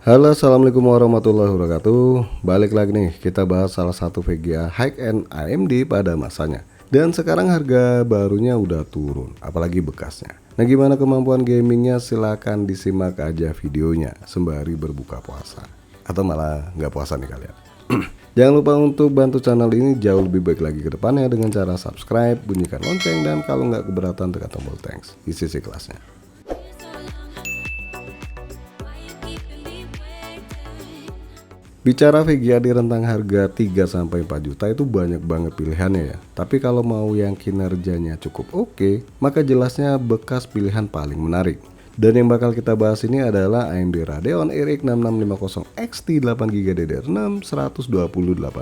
Halo, assalamualaikum warahmatullahi wabarakatuh. Balik lagi nih, kita bahas salah satu VGA high-end AMD pada masanya. Dan sekarang harga barunya udah turun, apalagi bekasnya. Nah, gimana kemampuan gamingnya? Silahkan disimak aja videonya sembari berbuka puasa. Atau malah nggak puasa nih kalian. Jangan lupa untuk bantu channel ini jauh lebih baik lagi ke depannya dengan cara subscribe, bunyikan lonceng, dan kalau nggak keberatan tekan tombol thanks di sisi kelasnya. Bicara VGA di rentang harga 3-4 juta itu banyak banget pilihannya ya. Tapi kalau mau yang kinerjanya cukup oke, maka jelasnya bekas pilihan paling menarik. Dan yang bakal kita bahas ini adalah AMD Radeon RX 6650 XT 8GB DDR6 128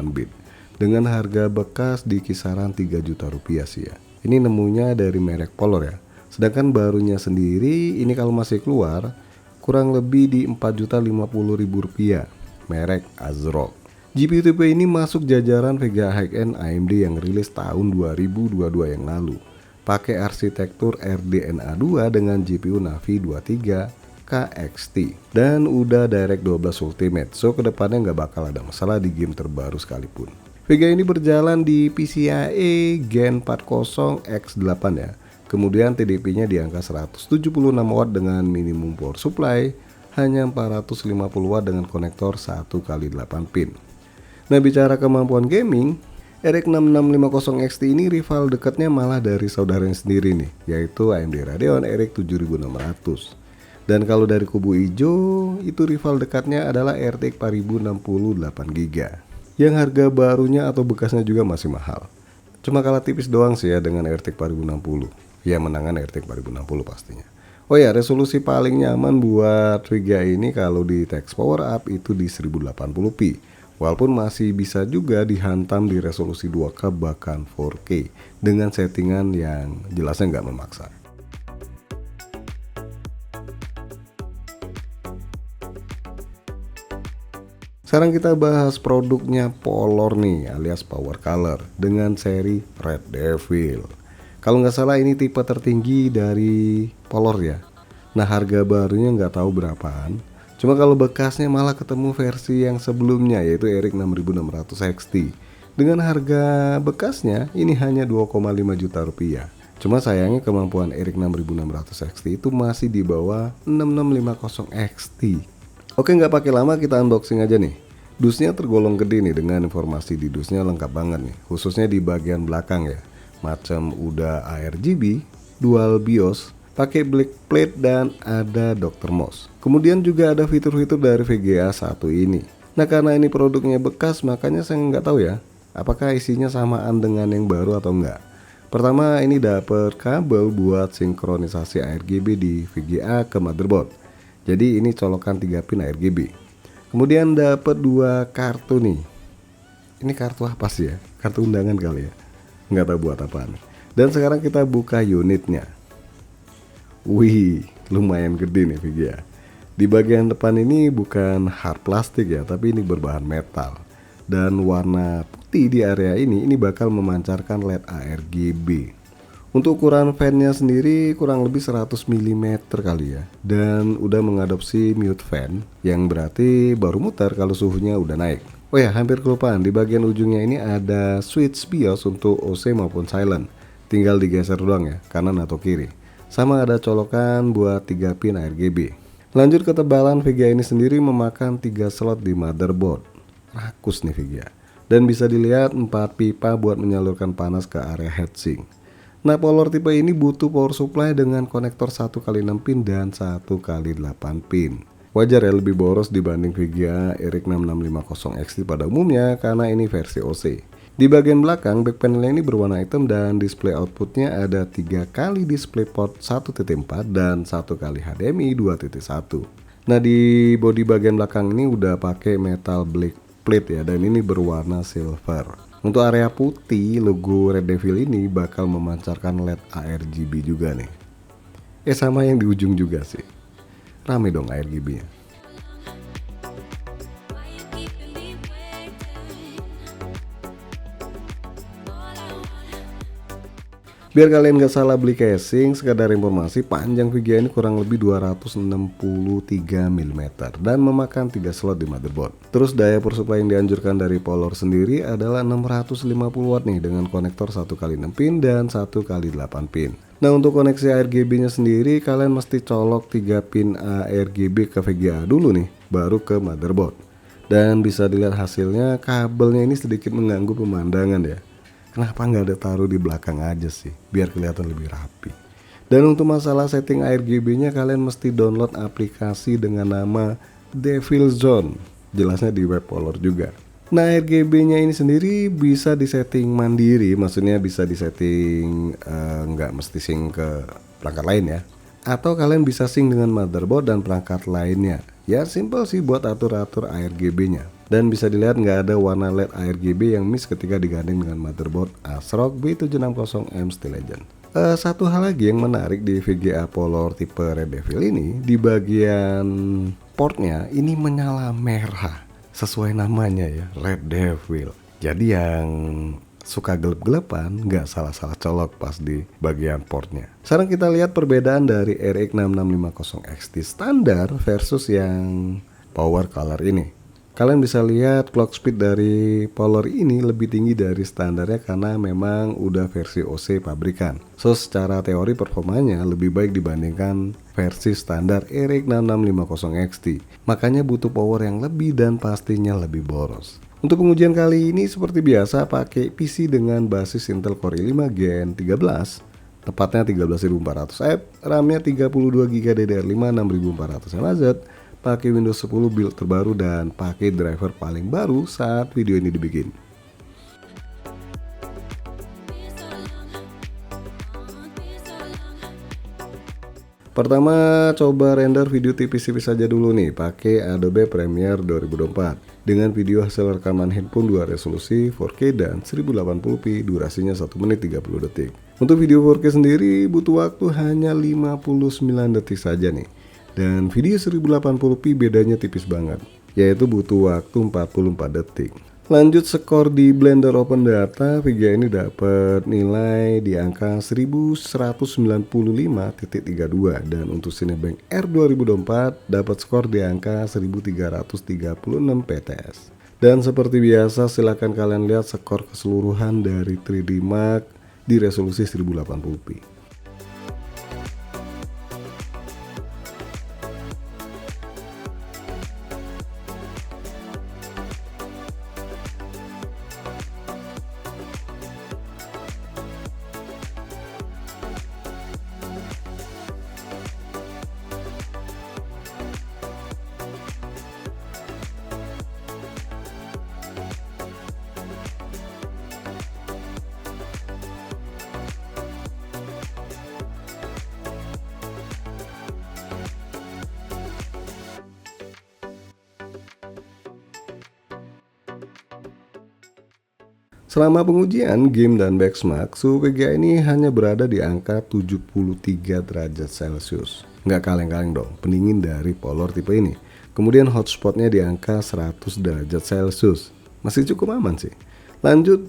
bit dengan harga bekas di kisaran 3 juta rupiah sih ya. Ini nemunya dari merek Polar ya. Sedangkan barunya sendiri ini kalau masih keluar kurang lebih di 4.050.000 rupiah, merek ASRock. GPU tipe ini masuk jajaran VGA high-end AMD yang rilis tahun 2022 yang lalu. Pakai arsitektur RDNA 2 dengan GPU Navi 23 KXT dan udah Direct 12 Ultimate, so kedepannya nggak bakal ada masalah di game terbaru sekalipun. VGA ini berjalan di PCIe Gen 40 X8 ya. Kemudian TDP-nya di angka 176 watt dengan minimum power supply hanya 450 watt dengan konektor 1x8 pin. Nah, bicara kemampuan gaming, RX 6650 XT ini rival dekatnya malah dari saudaranya sendiri nih, yaitu AMD Radeon RX 7600. Dan kalau dari kubu hijau, itu rival dekatnya adalah RTX 4060 8GB, yang harga barunya atau bekasnya juga masih mahal. Cuma kalah tipis doang sih ya dengan RTX 4060. Ya, menangan RTX 4060 pastinya. Oh ya, resolusi paling nyaman buat VGA ini kalau di text power up itu di 1080p. Walaupun masih bisa juga dihantam di resolusi 2K bahkan 4K dengan settingan yang jelasnya nggak memaksa. Sekarang kita bahas produknya Polar nih alias Power Color dengan seri Red Devil. Kalau nggak salah ini tipe tertinggi dari Polar ya. Nah, harga barunya nggak tahu berapaan. Cuma kalau bekasnya malah ketemu versi yang sebelumnya yaitu RX 6600 XT. Dengan harga bekasnya ini hanya 2,5 juta rupiah. Cuma sayangnya kemampuan RX 6600 XT itu masih di bawah 6650 XT. Oke, nggak pakai lama, kita unboxing aja nih. Dusnya tergolong gede nih, dengan informasi di dusnya lengkap banget nih, khususnya di bagian belakang ya. Macam udah ARGB, dual BIOS, pakai black plate dan ada Dr. Moss. Kemudian juga ada fitur-fitur dari VGA 1 ini. Nah, karena ini produknya bekas, makanya saya nggak tahu ya apakah isinya samaan dengan yang baru atau enggak. Pertama, ini dapat kabel buat sinkronisasi ARGB di VGA ke motherboard. Jadi ini colokan 3 pin ARGB. Kemudian dapat 2 kartu nih. Ini kartu apa sih ya? Kartu undangan kali ya? Nggak tahu buat apaan. Dan sekarang kita buka unitnya. Wih, lumayan gede nih VGA. Di bagian depan ini bukan hard plastik ya, tapi ini berbahan metal. Dan warna putih di area ini bakal memancarkan LED ARGB. Untuk ukuran fan-nya sendiri kurang lebih 100 mm kali ya. Dan udah mengadopsi mute fan, yang berarti baru muter kalau suhunya udah naik. Oh ya, hampir kelupaan, di bagian ujungnya ini ada switch BIOS untuk OC maupun silent. Tinggal digeser doang ya, kanan atau kiri. Sama ada colokan buat 3 pin ARGB. Lanjut, ketebalan VGA ini sendiri memakan 3 slot di motherboard. Rakus nih VGA. Dan bisa dilihat 4 pipa buat menyalurkan panas ke area heatsink. Nah, Polar tipe ini butuh power supply dengan konektor 1x6 pin dan 1x8 pin. Wajar ya lebih boros dibanding VGA RX 6650 XT pada umumnya karena ini versi OC. Di bagian belakang, back panel ini berwarna hitam dan display outputnya ada 3 kali DisplayPort 1.4 dan 1 kali HDMI 2.1. Nah, di bodi bagian belakang ini udah pakai metal black plate ya, dan ini berwarna silver. Untuk area putih, logo Red Devil ini bakal memancarkan LED ARGB juga nih. Sama yang di ujung juga sih. Rame dong ARGB-nya. Biar kalian gak salah beli casing, sekadar informasi panjang VGA ini kurang lebih 263 mm dan memakan 3 slot di motherboard. Terus daya power supply yang dianjurkan dari Polar sendiri adalah 650 watt nih dengan konektor 1x6 pin dan 1x8 pin. Nah untuk koneksi ARGB nya sendiri kalian mesti colok 3 pin ARGB ke VGA dulu nih, baru ke motherboard. Dan bisa dilihat hasilnya kabelnya ini sedikit mengganggu pemandangan ya. Kenapa nggak ada taruh di belakang aja sih, biar kelihatan lebih rapi. Dan untuk masalah setting ARGB-nya kalian mesti download aplikasi dengan nama Devil Zone, jelasnya di web Polar juga. Nah RGB-nya ini sendiri bisa disetting mandiri, maksudnya bisa disetting nggak mesti sync ke perangkat lain ya. Atau kalian bisa sync dengan motherboard dan perangkat lainnya. Ya simple sih buat atur-atur ARGB-nya. Dan bisa dilihat nggak ada warna LED ARGB yang miss ketika digandeng dengan motherboard ASRock B760M Steel Legend. Satu hal lagi yang menarik di VGA Polar tipe Red Devil ini, di bagian portnya ini menyala merah. Sesuai namanya ya, Red Devil. Jadi yang suka gelap-gelapan nggak salah-salah colok pas di bagian portnya. Sekarang kita lihat perbedaan dari RX 6650 XT standar versus yang Power Color ini. Kalian bisa lihat clock speed dari Polar ini lebih tinggi dari standarnya karena memang udah versi OC pabrikan. So secara teori performanya lebih baik dibandingkan versi standar RX 6650 XT. Makanya butuh power yang lebih dan pastinya lebih boros. Untuk pengujian kali ini seperti biasa pakai PC dengan basis Intel Core i5 Gen 13, tepatnya 13400F, RAM-nya 32GB DDR5 6400 MHz, pakai Windows 10 build terbaru dan pakai driver paling baru saat video ini dibikin. Pertama coba render video tipis-tipis saja dulu nih pakai Adobe Premiere 2024 dengan video hasil rekaman handphone 2 resolusi 4K dan 1080p, durasinya 1 menit 30 detik. Untuk video 4K sendiri butuh waktu hanya 59 detik saja nih. Dan video 1080p bedanya tipis banget, yaitu butuh waktu 44 detik. Lanjut skor di Blender Open Data, VGA ini dapat nilai di angka 1195.32 dan untuk Cinebench R 2024 dapat skor di angka 1336 PTS. Dan seperti biasa silahkan kalian lihat skor keseluruhan dari 3D Mark di resolusi 1080p. Selama pengujian game dan benchmark, suhu VGA ini hanya berada di angka 73 derajat Celcius. Nggak kaleng-kaleng dong, pendingin dari Polar tipe ini. Kemudian hotspotnya di angka 100 derajat Celcius. Masih cukup aman sih. Lanjut,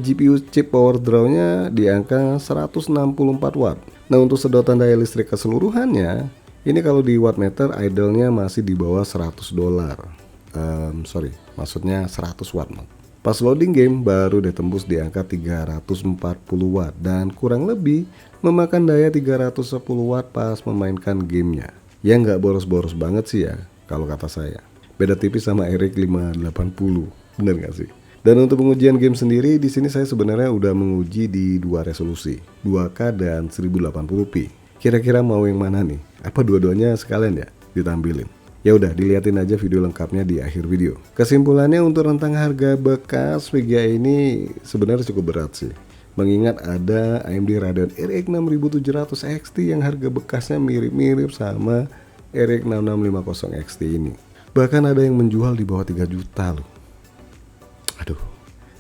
GPU chip power draw-nya di angka 164 watt. Nah untuk sedotan daya listrik keseluruhannya, ini kalau di wattmeter idle-nya masih di bawah $100. Maksudnya 100 watt. Pas loading game baru ditembus di angka 340 watt dan kurang lebih memakan daya 310 watt pas memainkan gamenya. Ya nggak boros-boros banget sih ya kalau kata saya. Beda tipis sama RX 580, bener nggak sih? Dan untuk pengujian game sendiri di sini saya sebenarnya udah menguji di dua resolusi, 2K dan 1080p. Kira-kira mau yang mana nih? Apa dua-duanya sekalian ya ditampilin? Ya udah dilihatin aja video lengkapnya di akhir video. Kesimpulannya untuk rentang harga bekas VGA ini sebenarnya cukup berat sih. Mengingat ada AMD Radeon RX 6700 XT yang harga bekasnya mirip-mirip sama RX 6650 XT ini. Bahkan ada yang menjual di bawah 3 juta loh. Aduh.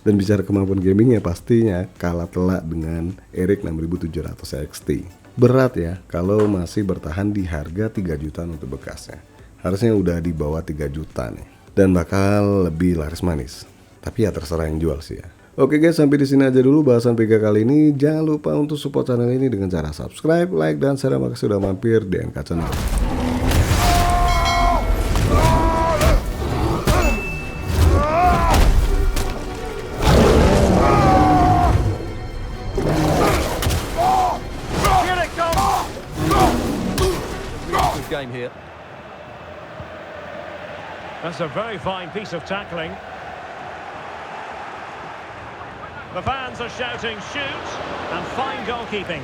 Dan bicara kemampuan gamingnya pastinya kalah telak dengan RX 6700 XT. Berat ya kalau masih bertahan di harga 3 jutaan untuk bekasnya. Harusnya udah di bawah 3 juta nih. Dan bakal lebih laris manis. Tapi ya terserah yang jual sih ya. Oke guys, sampai di sini aja dulu bahasan PK kali ini. Jangan lupa untuk support channel ini dengan cara subscribe, like, dan share. Makasih sudah mampir di NK Channel. Game here. That's a very fine piece of tackling. The fans are shouting shoot, and fine goalkeeping.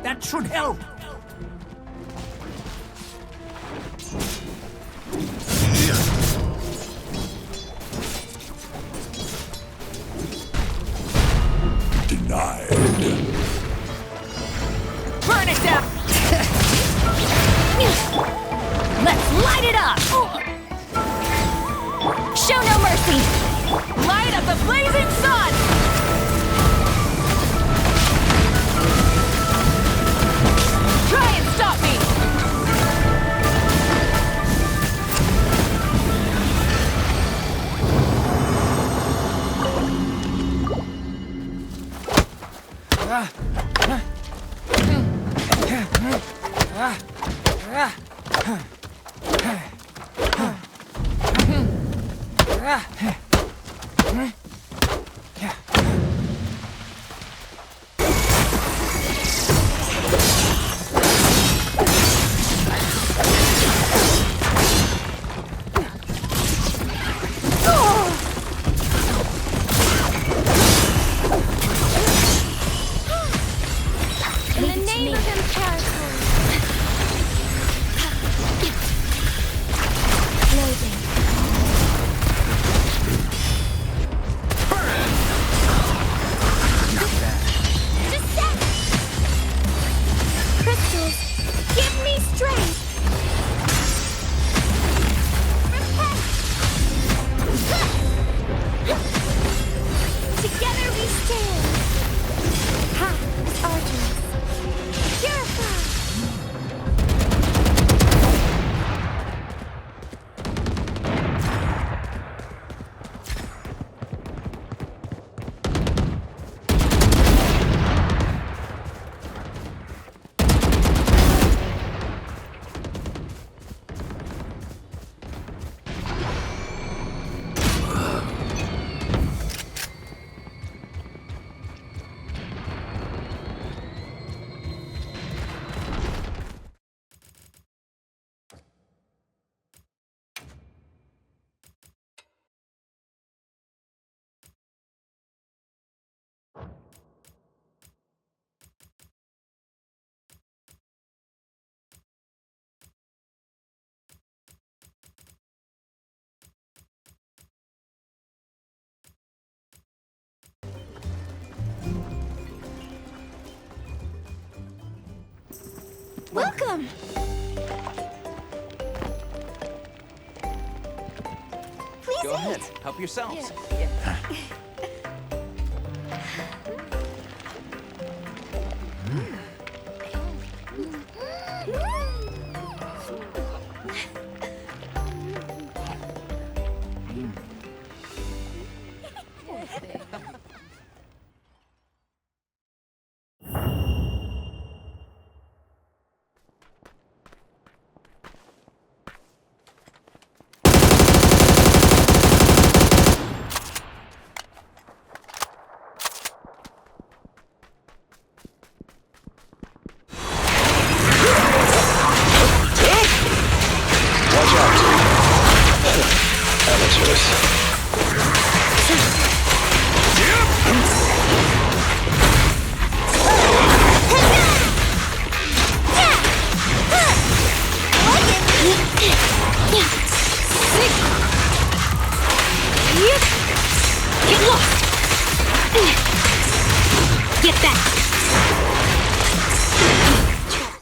That should help. Denied. Burn it down. Let's light it up! Show no mercy! Light up the blazing sun. Try and stop me. In the name of Imperator! Loading. Descent! Crystals, give me strength! Repent! Together we stand! Path is arduous. Purify! Welcome! Please Go eat. ahead, help yourselves. this.